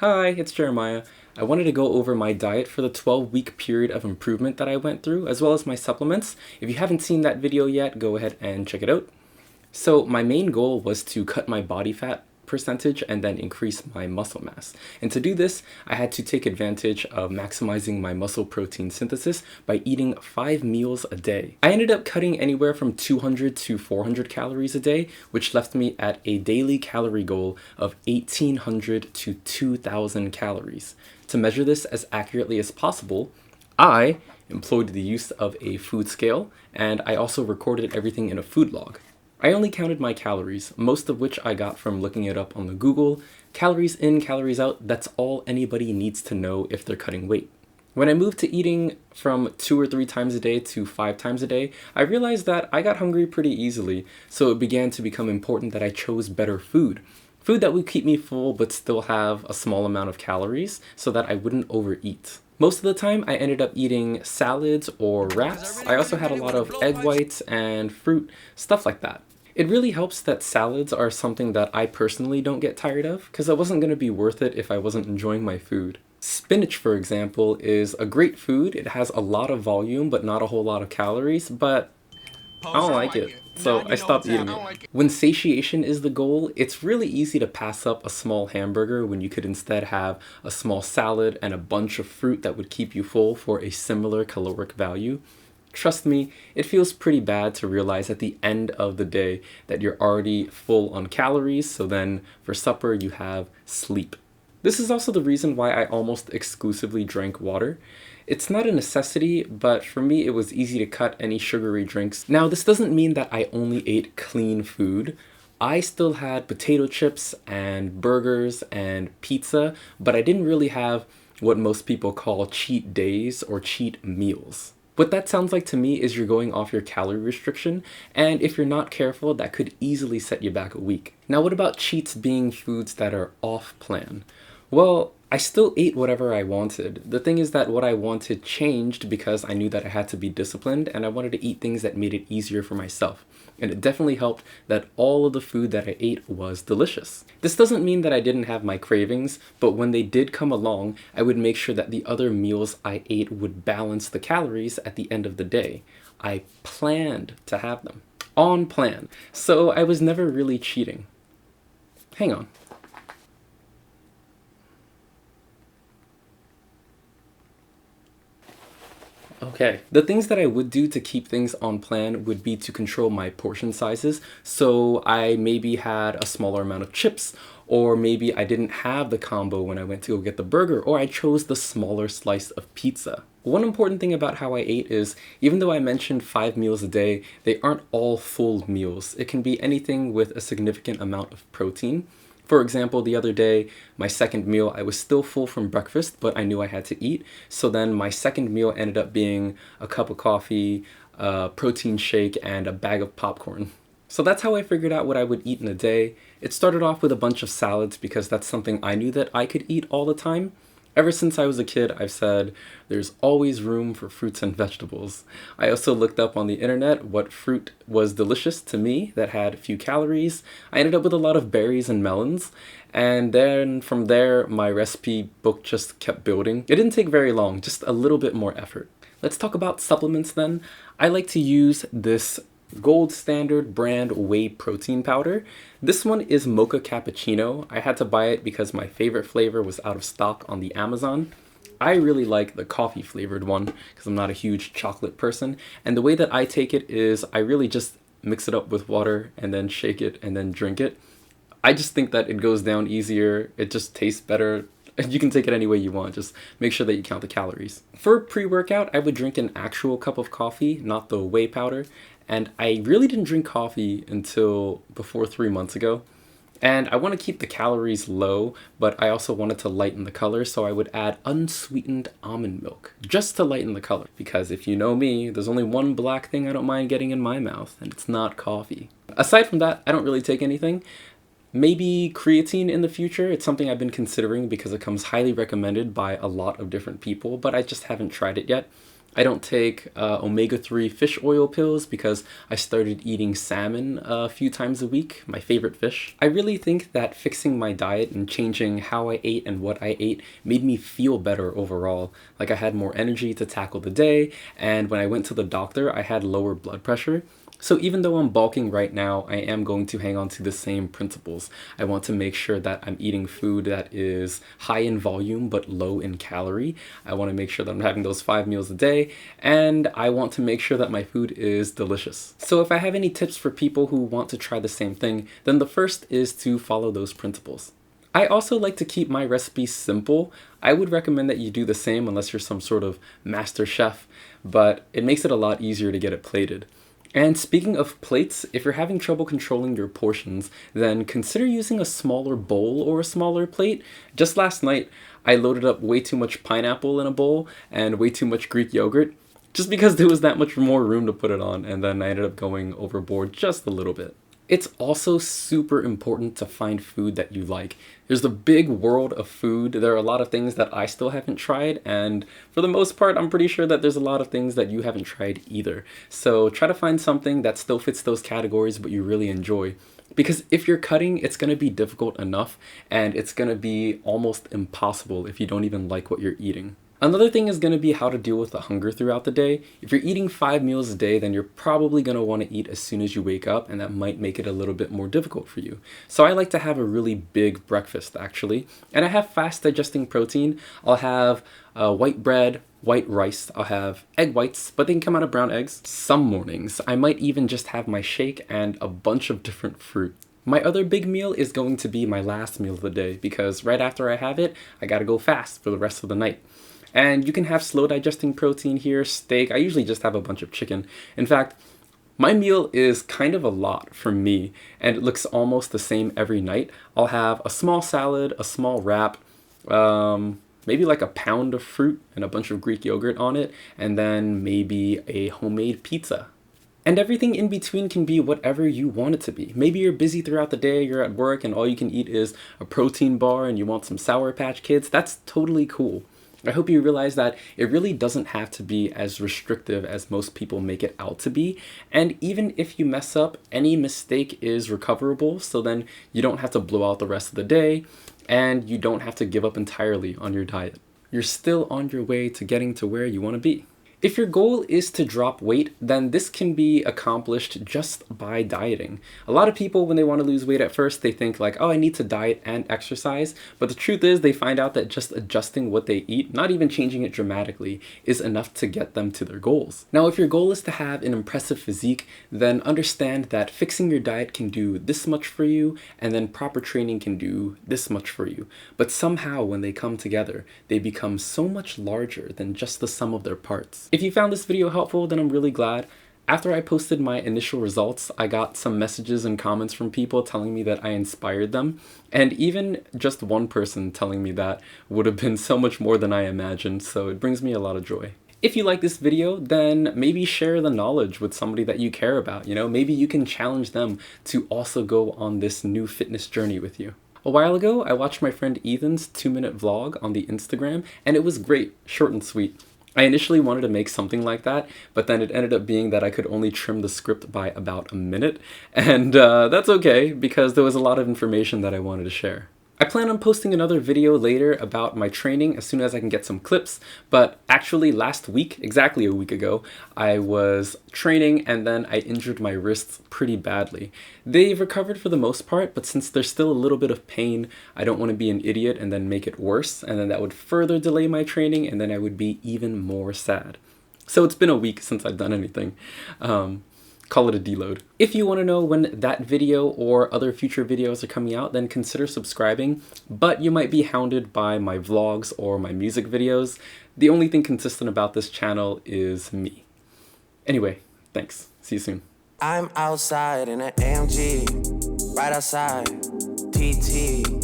Hi, it's Jeremiah. I wanted to go over my diet for the 12-week period of improvement that I went through, as well as my supplements. If you haven't seen that video yet, go ahead and check it out. So my main goal was to cut my body fat percentage and then increase my muscle mass. And to do this, I had to take advantage of maximizing my muscle protein synthesis by eating 5 meals a day. I ended up cutting anywhere from 200 to 400 calories a day, which left me at a daily calorie goal of 1,800 to 2,000 calories. To measure this as accurately as possible, I employed the use of a food scale, and I also recorded everything in a food log. I only counted my calories, most of which I got from looking it up on the Google. Calories in, calories out, that's all anybody needs to know if they're cutting weight. When I moved to eating from 2 or 3 times a day to 5 times a day, I realized that I got hungry pretty easily, so it began to become important that I chose better food. Food that would keep me full but still have a small amount of calories so that I wouldn't overeat. Most of the time, I ended up eating salads or wraps. I also had a lot of egg whites and fruit, stuff like that. It really helps that salads are something that I personally don't get tired of, because it wasn't going to be worth it if I wasn't enjoying my food. Spinach, for example, is a great food. It has a lot of volume but not a whole lot of calories, but I don't like it, so I stopped eating it. When satiation is the goal, it's really easy to pass up a small hamburger when you could instead have a small salad and a bunch of fruit that would keep you full for a similar caloric value. Trust me, it feels pretty bad to realize at the end of the day that you're already full on calories, so then for supper you have sleep. This is also the reason why I almost exclusively drank water. It's not a necessity, but for me it was easy to cut any sugary drinks. Now, this doesn't mean that I only ate clean food. I still had potato chips and burgers and pizza, but I didn't really have what most people call cheat days or cheat meals. What that sounds like to me is you're going off your calorie restriction, and if you're not careful, that could easily set you back a week. Now, what about cheats being foods that are off plan? Well, I still ate whatever I wanted. The thing is that what I wanted changed because I knew that I had to be disciplined and I wanted to eat things that made it easier for myself. And it definitely helped that all of the food that I ate was delicious. This doesn't mean that I didn't have my cravings, but when they did come along, I would make sure that the other meals I ate would balance the calories at the end of the day. I planned to have them. On plan. So I was never really cheating. Hang on. Okay, the things that I would do to keep things on plan would be to control my portion sizes. So I maybe had a smaller amount of chips, or maybe I didn't have the combo when I went to go get the burger, or I chose the smaller slice of pizza. One important thing about how I ate is, even though I mentioned 5 meals a day, they aren't all full meals. It can be anything with a significant amount of protein. For example, the other day, my second meal, I was still full from breakfast, but I knew I had to eat. So then my second meal ended up being a cup of coffee, a protein shake, and a bag of popcorn. So that's how I figured out what I would eat in a day. It started off with a bunch of salads because that's something I knew that I could eat all the time. Ever since I was a kid, I've said there's always room for fruits and vegetables. I also looked up on the internet what fruit was delicious to me that had few calories. I ended up with a lot of berries and melons, and then from there, my recipe book just kept building. It didn't take very long, just a little bit more effort. Let's talk about supplements then. I like to use this Gold Standard brand whey protein powder. This one is mocha cappuccino. I had to buy it because my favorite flavor was out of stock on the Amazon. I really like the coffee flavored one because I'm not a huge chocolate person. And the way that I take it is I really just mix it up with water and then shake it and then drink it. I just think that it goes down easier. It just tastes better. You can take it any way you want. Just make sure that you count the calories. For pre-workout, I would drink an actual cup of coffee, not the whey powder. And I really didn't drink coffee until before 3 months ago. And I want to keep the calories low, but I also wanted to lighten the color, so I would add unsweetened almond milk just to lighten the color. Because if you know me, there's only one black thing I don't mind getting in my mouth, and it's not coffee. Aside from that, I don't really take anything. Maybe creatine in the future. It's something I've been considering because it comes highly recommended by a lot of different people, but I just haven't tried it yet. I don't take omega-3 fish oil pills because I started eating salmon a few times a week, my favorite fish. I really think that fixing my diet and changing how I ate and what I ate made me feel better overall. Like I had more energy to tackle the day, and when I went to the doctor, I had lower blood pressure. So even though I'm bulking right now, I am going to hang on to the same principles. I want to make sure that I'm eating food that is high in volume but low in calorie. I want to make sure that I'm having those 5 meals a day, and I want to make sure that my food is delicious. So if I have any tips for people who want to try the same thing, then the first is to follow those principles. I also like to keep my recipes simple. I would recommend that you do the same unless you're some sort of master chef, but it makes it a lot easier to get it plated. And speaking of plates, if you're having trouble controlling your portions, then consider using a smaller bowl or a smaller plate. Just last night, I loaded up way too much pineapple in a bowl and way too much Greek yogurt, just because there was that much more room to put it on, and then I ended up going overboard just a little bit. It's also super important to find food that you like. There's a big world of food. There are a lot of things that I still haven't tried, and for the most part, I'm pretty sure that there's a lot of things that you haven't tried either. So try to find something that still fits those categories but you really enjoy. Because if you're cutting, it's going to be difficult enough, and it's going to be almost impossible if you don't even like what you're eating. Another thing is going to be how to deal with the hunger throughout the day. If you're eating 5 meals a day, then you're probably going to want to eat as soon as you wake up, and that might make it a little bit more difficult for you. So I like to have a really big breakfast, actually. And I have fast digesting protein. I'll have white bread, white rice, I'll have egg whites, but they can come out of brown eggs. Some mornings, I might even just have my shake and a bunch of different fruit. My other big meal is going to be my last meal of the day, because right after I have it, I gotta go fast for the rest of the night. And you can have slow digesting protein here, steak. I usually just have a bunch of chicken. In fact, my meal is kind of a lot for me, and it looks almost the same every night. I'll have a small salad, a small wrap, maybe like a pound of fruit and a bunch of Greek yogurt on it, and then maybe a homemade pizza. And everything in between can be whatever you want it to be. Maybe you're busy throughout the day, you're at work, and all you can eat is a protein bar and you want some Sour Patch Kids. That's totally cool. I hope you realize that it really doesn't have to be as restrictive as most people make it out to be. And even if you mess up, any mistake is recoverable, so then you don't have to blow out the rest of the day, and you don't have to give up entirely on your diet. You're still on your way to getting to where you want to be. If your goal is to drop weight, then this can be accomplished just by dieting. A lot of people, when they want to lose weight at first, they think like, oh, I need to diet and exercise. But the truth is they find out that just adjusting what they eat, not even changing it dramatically, is enough to get them to their goals. Now, if your goal is to have an impressive physique, then understand that fixing your diet can do this much for you, and then proper training can do this much for you. But somehow, when they come together, they become so much larger than just the sum of their parts. If you found this video helpful, then I'm really glad. After I posted my initial results, I got some messages and comments from people telling me that I inspired them, and even just one person telling me that would have been so much more than I imagined, so it brings me a lot of joy. If you like this video, then maybe share the knowledge with somebody that you care about, maybe you can challenge them to also go on this new fitness journey with you. A while ago, I watched my friend Ethan's 2-minute vlog on the Instagram, and it was great, short and sweet. I initially wanted to make something like that, but then it ended up being that I could only trim the script by about a minute, and that's okay, because there was a lot of information that I wanted to share. I plan on posting another video later about my training as soon as I can get some clips, but actually last week, exactly a week ago, I was training and then I injured my wrists pretty badly. They've recovered for the most part, but since there's still a little bit of pain, I don't want to be an idiot and then make it worse, and then that would further delay my training, and then I would be even more sad. So it's been a week since I've done anything. Call it a deload. If you want to know when that video or other future videos are coming out, then consider subscribing, but you might be hounded by my vlogs or my music videos. The only thing consistent about this channel is me. Anyway, thanks. See you soon. I'm outside in an AMG, right outside, TT.